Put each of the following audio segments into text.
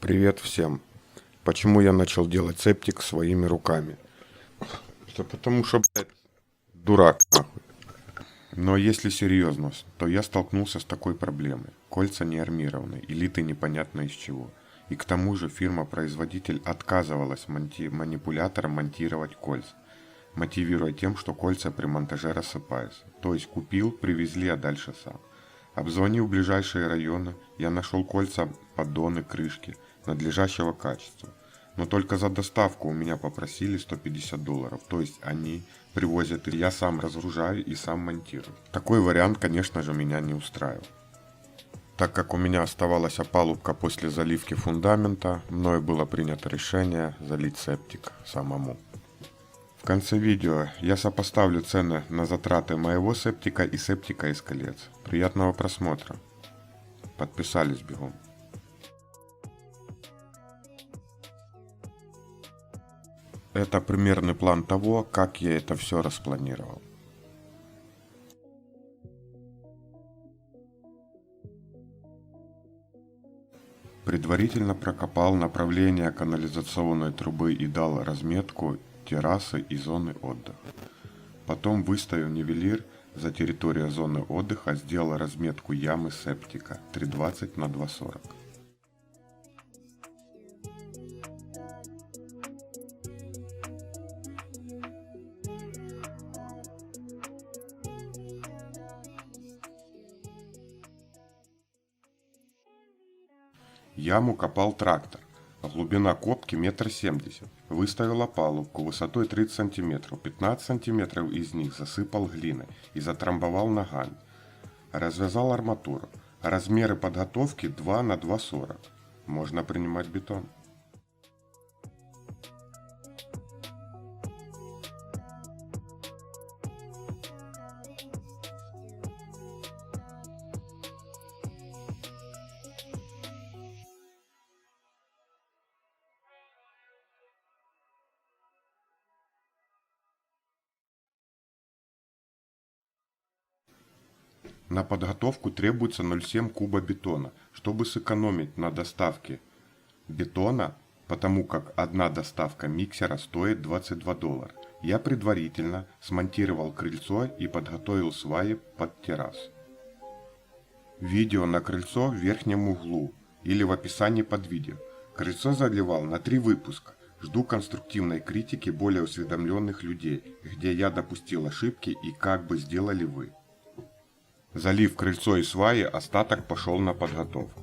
Привет всем. Почему я начал делать септик своими руками? Это потому что, блядь, дурак, нахуй. Но если серьезно, то я столкнулся с такой проблемой. Кольца не армированы и литы непонятно из чего. И к тому же фирма-производитель отказывалась манипулятором монтировать кольца, мотивируя тем, что кольца при монтаже рассыпаются. То есть купил, привезли, а дальше сам. Обзвонив ближайшие районы, я нашел кольца, поддоны, крышки надлежащего качества. Но только за доставку у меня попросили $150, то есть они привозят, и я сам разгружаю и сам монтирую. Такой вариант, конечно же, меня не устраивал. Так как у меня оставалась опалубка после заливки фундамента, мною было принято решение залить септик самому. В конце видео я сопоставлю цены на затраты моего септика и септика из колец. Приятного просмотра. Подписались бегом. Это примерный план того, как я это все распланировал. Предварительно прокопал направление канализационной трубы и дал разметку террасы и зоны отдыха. Потом, выставив нивелир за территорию зоны отдыха, сделал разметку ямы септика 320 на 240. Яму копал трактор. Глубина копки 1,70 м. Выставил опалубку высотой 30 см. 15 см из них засыпал глиной и затрамбовал ногами. Развязал арматуру. Размеры подготовки 2 на 2,40. Можно принимать бетон. На подготовку требуется 0,7 куба бетона, чтобы сэкономить на доставке бетона, потому как одна доставка миксера стоит $22. Я предварительно смонтировал крыльцо и подготовил сваи под террасу. Видео на крыльцо в верхнем углу или в описании под видео. Крыльцо заливал на 3 выпуска. Жду конструктивной критики более осведомленных людей, где я допустил ошибки и как бы сделали вы. Залив крыльцо и сваи, остаток пошел на подготовку.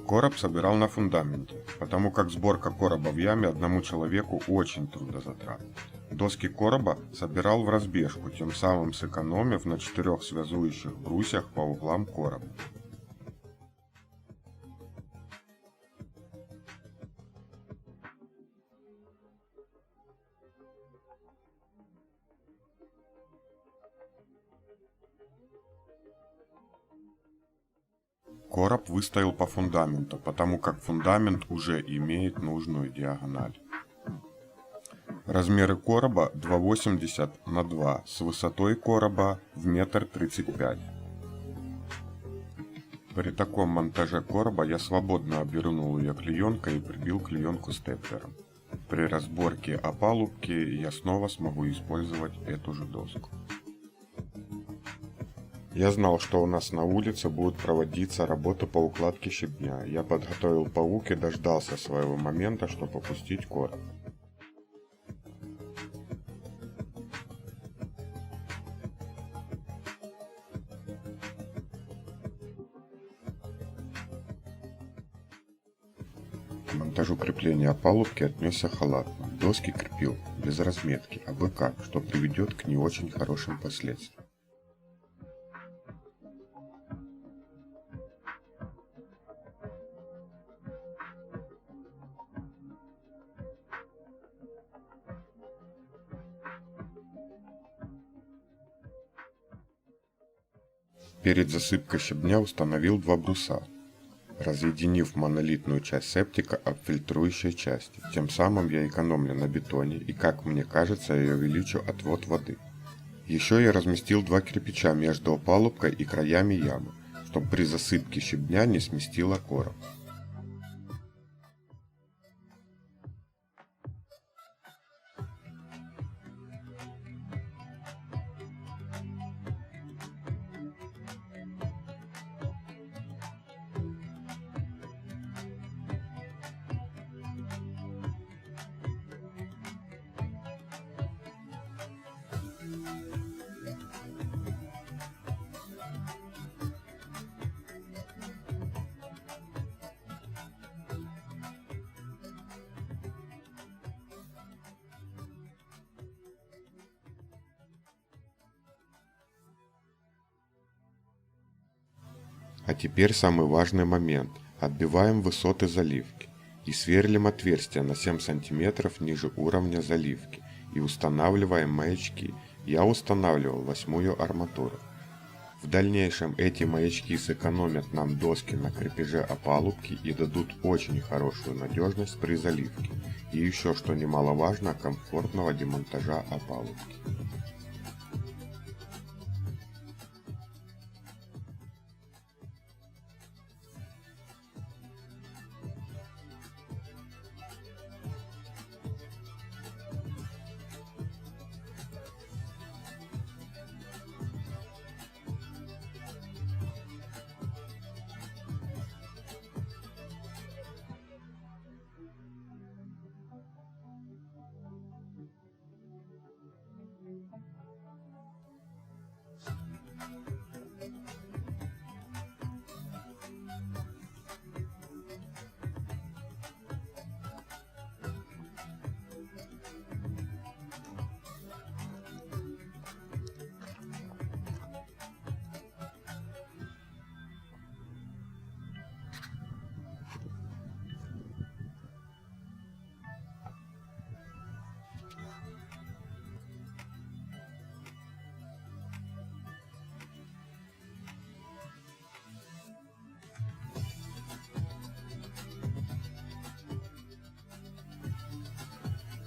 Короб собирал на фундаменте, потому как сборка короба в яме одному человеку очень трудозатратна. Доски короба собирал в разбежку, тем самым сэкономив на 4 связующих брусьях по углам короба. Короб выставил по фундаменту, потому как фундамент уже имеет нужную диагональ. Размеры короба 2,80 на 2 с высотой короба в 1,35 м. При таком монтаже короба я свободно обернул ее клеенкой и прибил клеенку степлером. При разборке опалубки я снова смогу использовать эту же доску. Я знал, что у нас на улице будут проводиться работы по укладке щебня. Я подготовил паук и дождался своего момента, чтобы опустить короб. К монтажу крепления опалубки отнесся халатно. Доски крепил без разметки, абы как, что приведет к не очень хорошим последствиям. Перед засыпкой щебня установил два бруса, разъединив монолитную часть септика от фильтрующей части. Тем самым я экономлю на бетоне и, как мне кажется, я увеличу отвод воды. Еще я разместил два кирпича между опалубкой и краями ямы, чтобы при засыпке щебня не сместило короб. А теперь самый важный момент. Отбиваем высоты заливки и сверлим отверстие на 7 см ниже уровня заливки и устанавливаем маячки. Я устанавливал 8-ю арматуру. В дальнейшем эти маячки сэкономят нам доски на крепеже опалубки и дадут очень хорошую надежность при заливке. И еще, что немаловажно, комфортного демонтажа опалубки.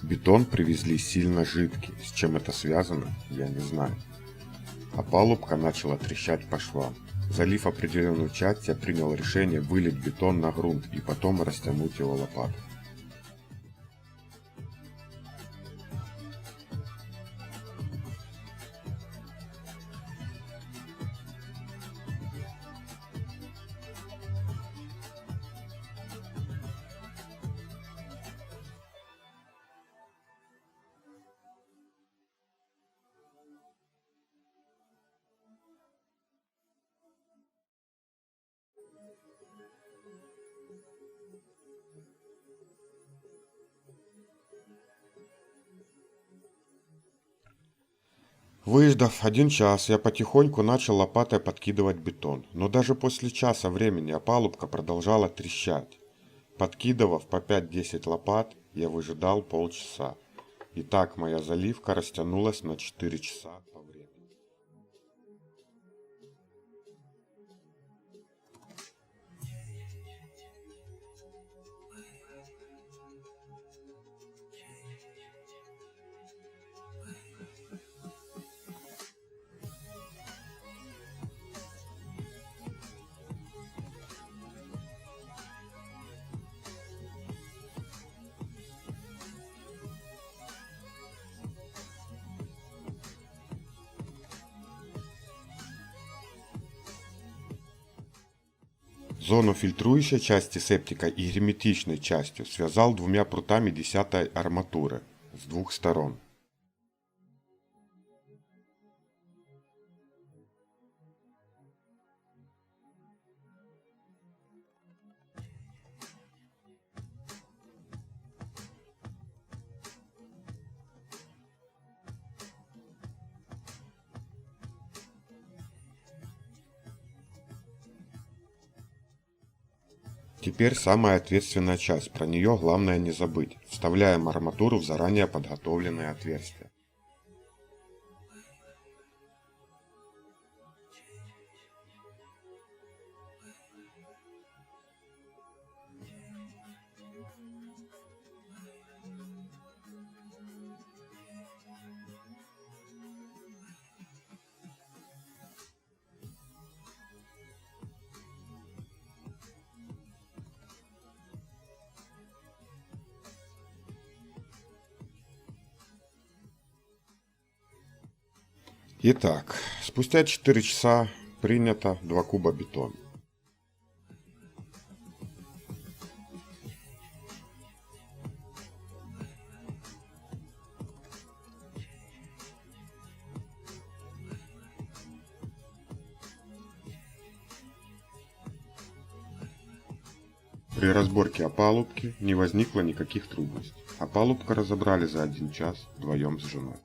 Бетон привезли сильно жидкий, с чем это связано, я не знаю. Опалубка начала трещать по швам. Залив определенную часть, я принял решение вылить бетон на грунт и потом растянуть его лопатой. Выждав 1 час, я потихоньку начал лопатой подкидывать бетон, но даже после часа времени опалубка продолжала трещать. Подкидывав по 5-10 лопат, я выжидал полчаса. И так моя заливка растянулась на 4 часа по времени. Зону фильтрующей части септика и герметичной частью связал 2 прутами 10-й арматуры с 2 сторон. Теперь самая ответственная часть, про нее главное не забыть. Вставляем арматуру в заранее подготовленные отверстия. Итак, спустя 4 часа принято 2 куба бетона. При разборке опалубки не возникло никаких трудностей. Опалубка разобрали за 1 час вдвоем с женой.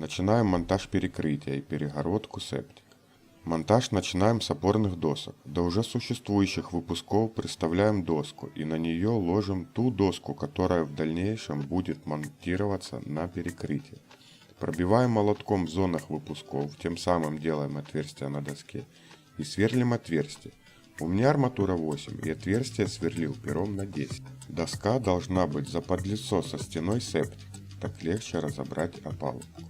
Начинаем монтаж перекрытия и перегородку септика. Монтаж начинаем с опорных досок. До уже существующих выпусков приставляем доску и на нее ложим ту доску, которая в дальнейшем будет монтироваться на перекрытие. Пробиваем молотком в зонах выпусков, тем самым делаем отверстия на доске и сверлим отверстие. У меня арматура 8 и отверстие сверлил пером на 10. Доска должна быть за подлицо со стеной септика, так легче разобрать опалубку.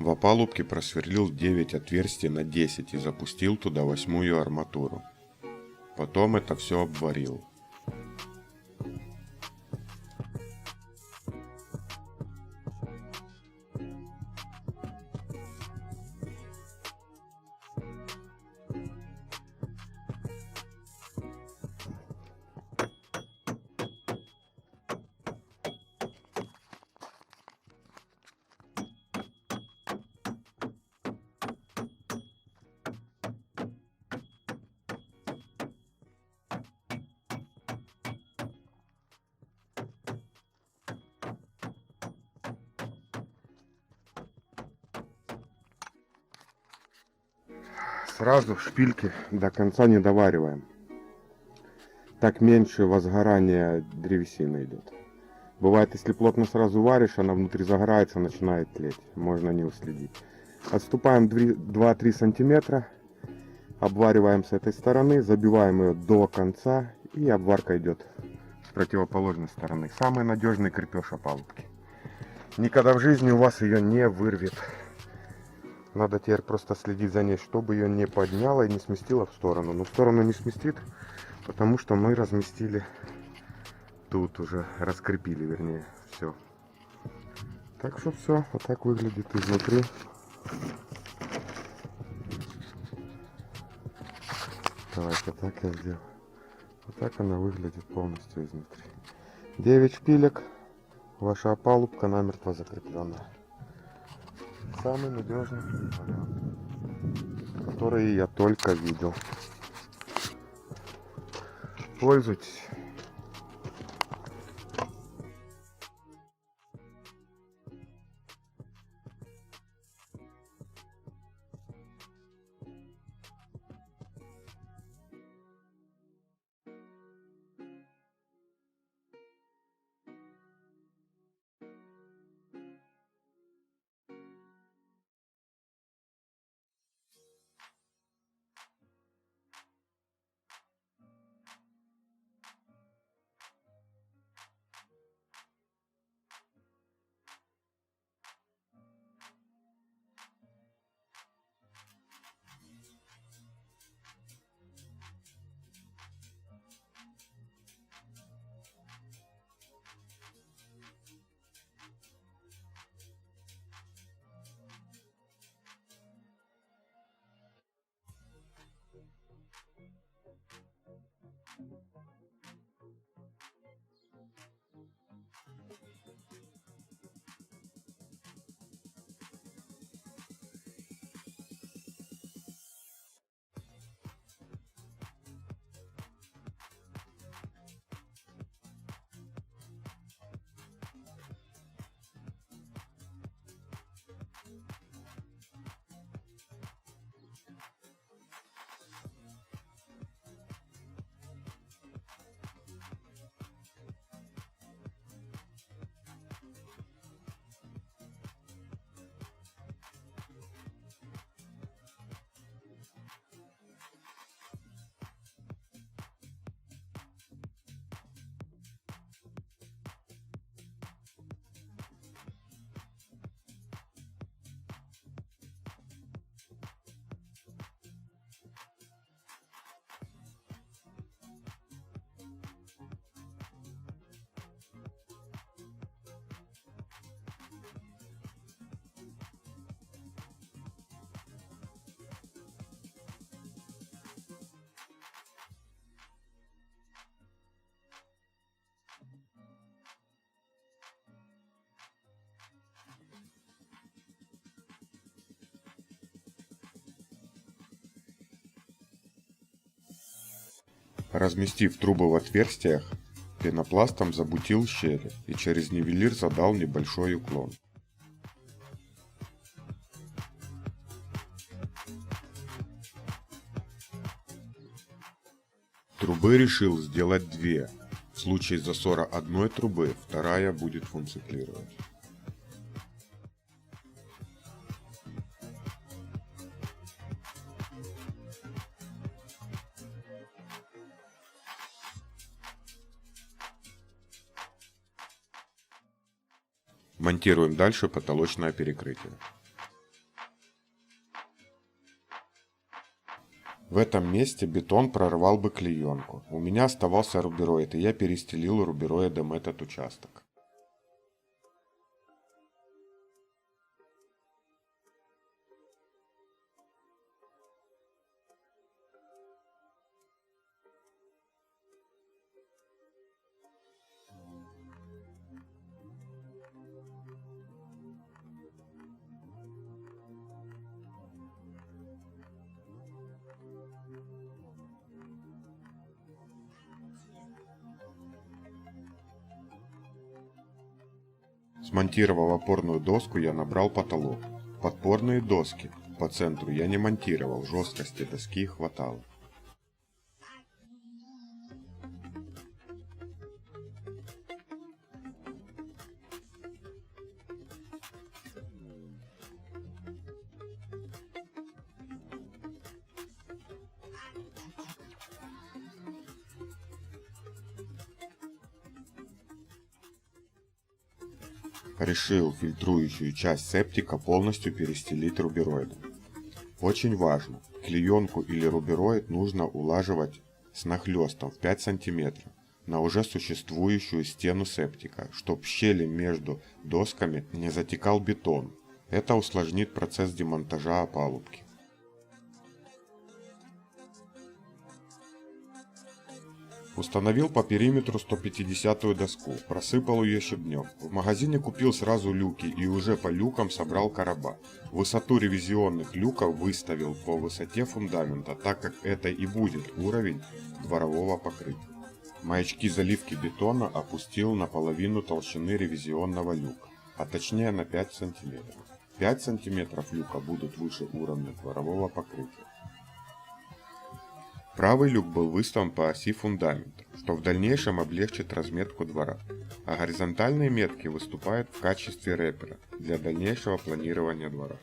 В опалубке просверлил 9 отверстий на 10 и запустил туда 8-ю арматуру. Потом это все обварил. Сразу шпильки до конца не довариваем. Так меньше возгорания древесины идет. Бывает, если плотно сразу варишь, она внутри загорается, начинает тлеть. Можно не уследить. Отступаем 2-3 сантиметра. Обвариваем с этой стороны. Забиваем ее до конца. И обварка идет с противоположной стороны. Самый надежный крепеж опалубки. Никогда в жизни у вас ее не вырвет. Надо теперь просто следить за ней, чтобы ее не подняло и не сместило в сторону. Но в сторону не сместит, потому что мы разместили тут уже, раскрепили, вернее, все. Так что все, вот так выглядит изнутри. Давайте так я сделаю. Вот так она выглядит полностью изнутри. 9 шпилек, ваша опалубка намертво закрепленная. Самый надежный вариант, который я только видел. Пользуйтесь. Разместив трубы в отверстиях, пенопластом забутил щели и через нивелир задал небольшой уклон. Трубы решил сделать 2. В случае засора одной трубы, вторая будет функционировать. Монтируем дальше потолочное перекрытие. В этом месте бетон прорвал бы клеенку. У меня оставался рубероид, и я перестелил рубероидом этот участок. Смонтировав опорную доску, я набрал потолок. Подпорные доски по центру я не монтировал, жесткости доски хватало. Решил фильтрующую часть септика полностью перестелить рубероидом. Очень важно, клеенку или рубероид нужно улаживать с нахлестом в 5 см на уже существующую стену септика, чтобы в щели между досками не затекал бетон. Это усложнит процесс демонтажа опалубки. Установил по периметру 150-ю доску, просыпал ее щебнем. В магазине купил сразу люки и уже по люкам собрал короба. Высоту ревизионных люков выставил по высоте фундамента, так как это и будет уровень дворового покрытия. Маячки заливки бетона опустил на половину толщины ревизионного люка, а точнее на 5 см. 5 см люка будут выше уровня дворового покрытия. Правый люк был выставлен по оси фундамента, что в дальнейшем облегчит разметку двора, а горизонтальные метки выступают в качестве рэпера для дальнейшего планирования двора.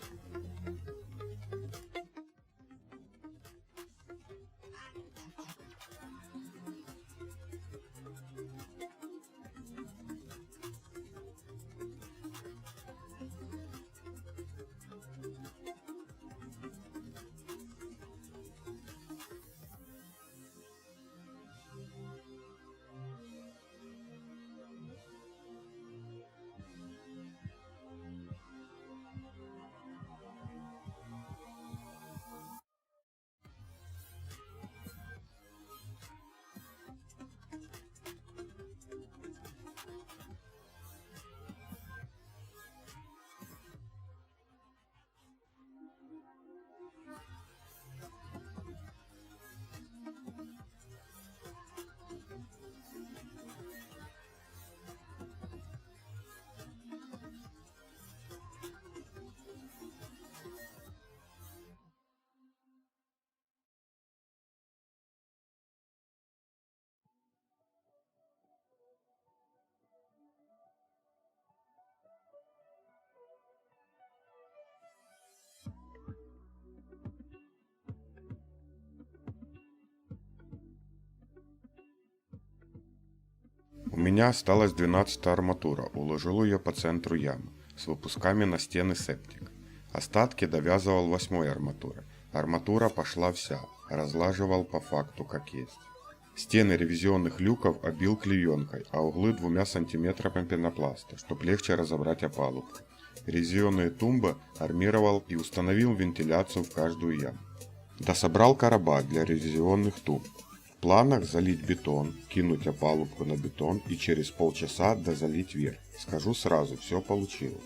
У меня осталась 12-я арматура, уложил ее по центру ямы, с выпусками на стены септик. Остатки довязывал 8-й арматурой. Арматура пошла вся, разлаживал по факту как есть. Стены ревизионных люков обил клеенкой, а углы 2 сантиметрами пенопласта, чтобы легче разобрать опалубку. Ревизионные тумбы армировал и установил вентиляцию в каждую яму. Дособрал короба для ревизионных тумб. В планах залить бетон, кинуть опалубку на бетон и через полчаса дозалить верх. Скажу сразу, все получилось.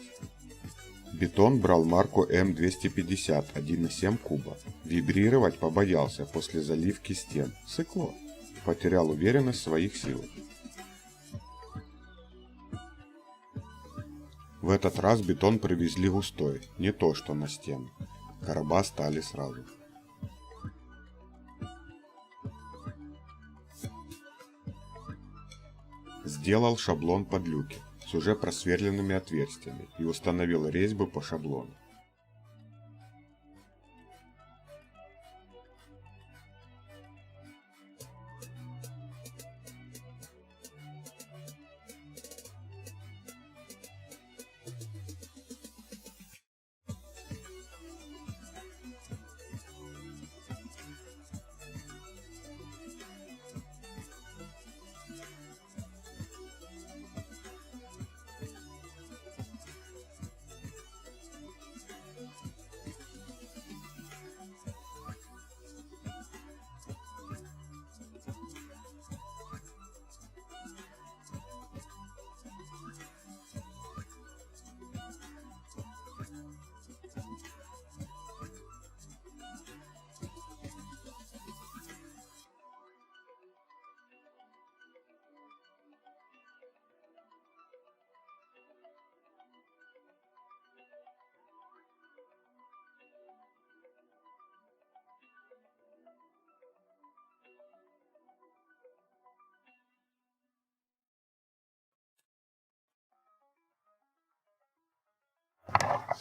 Бетон брал марку М250 1,7 куба. Вибрировать побоялся после заливки стен. Сыкло. Потерял уверенность в своих силах. В этот раз бетон привезли густой, не то что на стену. Короба стали сразу. Сделал шаблон под люки с уже просверленными отверстиями и установил резьбы по шаблону.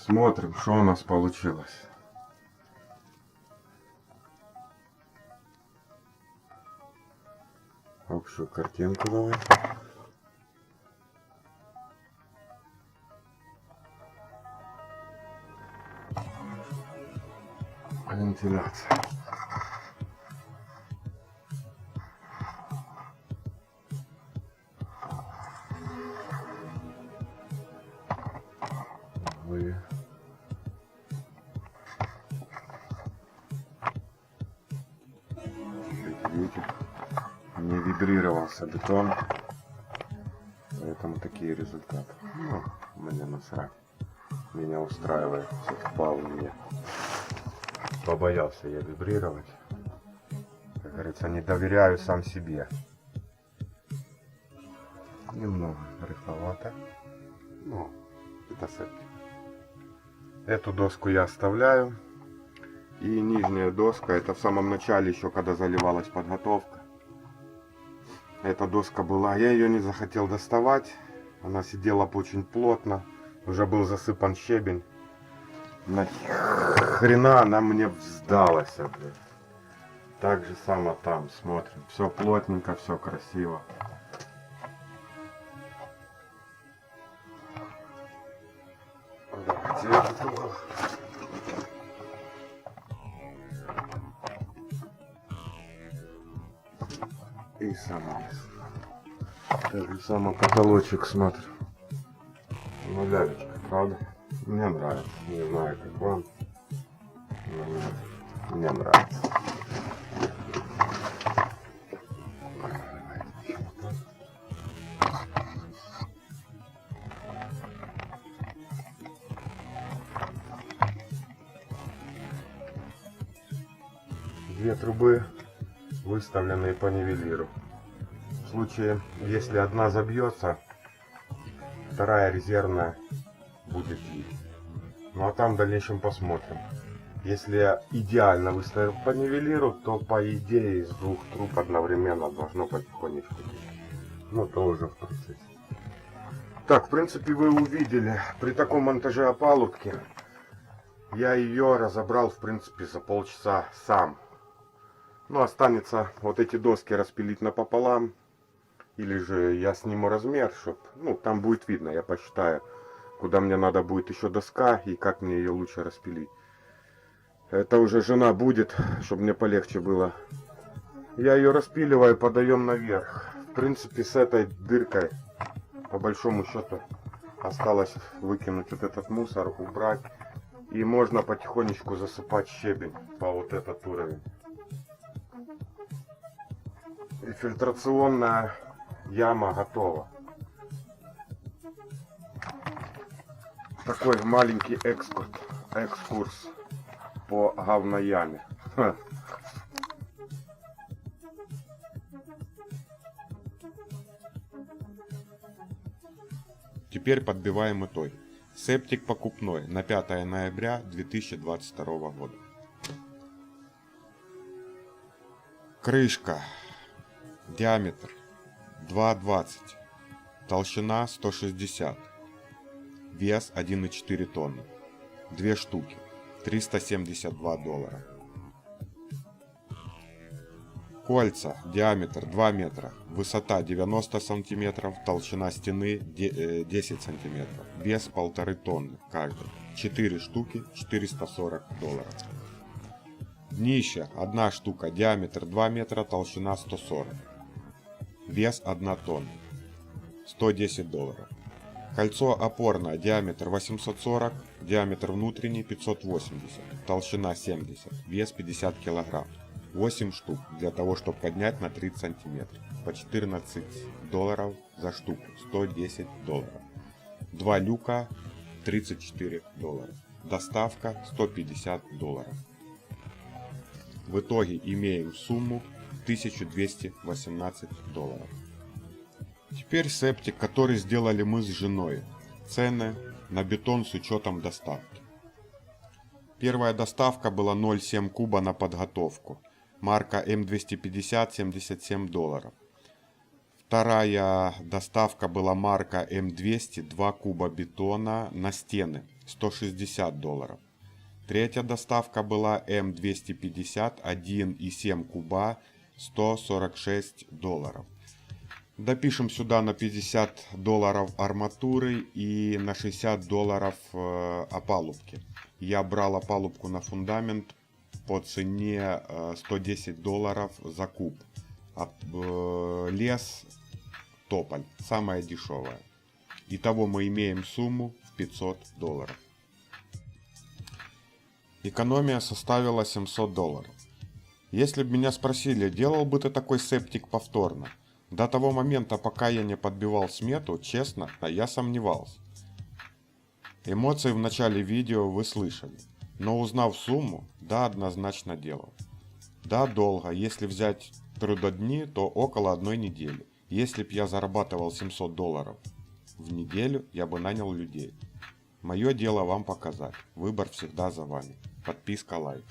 Смотрим, что у нас получилось. Общую картинку давай. Вентиляция. Вы. Видите, не вибрировался бетон, поэтому такие результаты. Ну, мне насрать. Меня устраивает, все вполне. Побоялся я вибрировать. Как говорится, не доверяю сам себе. Немного рыхловато. Ну, это септик. Эту доску я оставляю. И нижняя доска, это в самом начале еще, когда заливалась подготовка. Эта доска была, я ее не захотел доставать. Она сидела очень плотно. Уже был засыпан щебень. Нахрена она мне сдалась, блядь. Так же само там, смотрим. Все плотненько, все красиво. Давайте этот угол. И сам низ. Так же само потолочек, смотрю. Ну, лялечка, правда? Мне нравится. Не знаю, как вам. Но мне нравится. Две трубы выставленные по нивелиру. В случае, если одна забьется, вторая резервная будет бить. Ну а там в дальнейшем посмотрим. Если идеально выставил по нивелиру, то по идее из двух труб одновременно должно потихонечку бить. Ну то уже в процессе. Так, в принципе, вы увидели, при таком монтаже опалубки я ее разобрал, в принципе, за полчаса сам. Ну, останется вот эти доски распилить напополам. Или же я сниму размер, чтобы, ну, там будет видно, я посчитаю, куда мне надо будет еще доска и как мне ее лучше распилить. Это уже жена будет, чтобы мне полегче было. Я ее распиливаю, подаем наверх. В принципе, с этой дыркой, по большому счету, осталось выкинуть вот этот мусор, убрать. И можно потихонечку засыпать щебень по вот этот уровень. И фильтрационная яма готова. Такой маленький экскурс по говнояме. Теперь подбиваем итоги. Септик покупной на 5 ноября 2022 года. Крышка. Диаметр 2,20. Толщина 160. Вес 1,4 тонны. 2 штуки. $372. Кольца. Диаметр 2 метра. Высота 90 сантиметров. Толщина стены 10 сантиметров. Вес 1,5 тонны каждый. 4 штуки. $440. Днище. 1 штука. Диаметр 2 метра. Толщина 140. Вес 1 тонна. $110. Кольцо опорное. Диаметр 840. Диаметр внутренний 580. Толщина 70. Вес 50 кг. 8 штук для того, чтобы поднять на 30 сантиметров. По $14 за штуку. $110. 2 люка. $34. Доставка $150. В итоге имеем сумму $1218. Теперь септик, который сделали мы с женой. Цены на бетон с учетом доставки. Первая доставка была 0,7 куба на подготовку. Марка М250, $77. Вторая доставка была марка М200, 2 куба бетона на стены, $160. Третья доставка была М250 1,7 куба $146. Допишем сюда на $50 арматуры и на $60 опалубки. Я брал опалубку на фундамент по цене $110 за куб. Лес тополь, самая дешевая. Итого мы имеем сумму в $500. Экономия составила $700. Если бы меня спросили, делал бы ты такой септик повторно, до того момента, пока я не подбивал смету, честно, я сомневался. Эмоции в начале видео вы слышали, но узнав сумму, да, однозначно делал. Да, долго, если взять трудодни, то около 1 недели. Если б я зарабатывал $700 в неделю, я бы нанял людей. Мое дело вам показать, выбор всегда за вами. Подписка, лайк.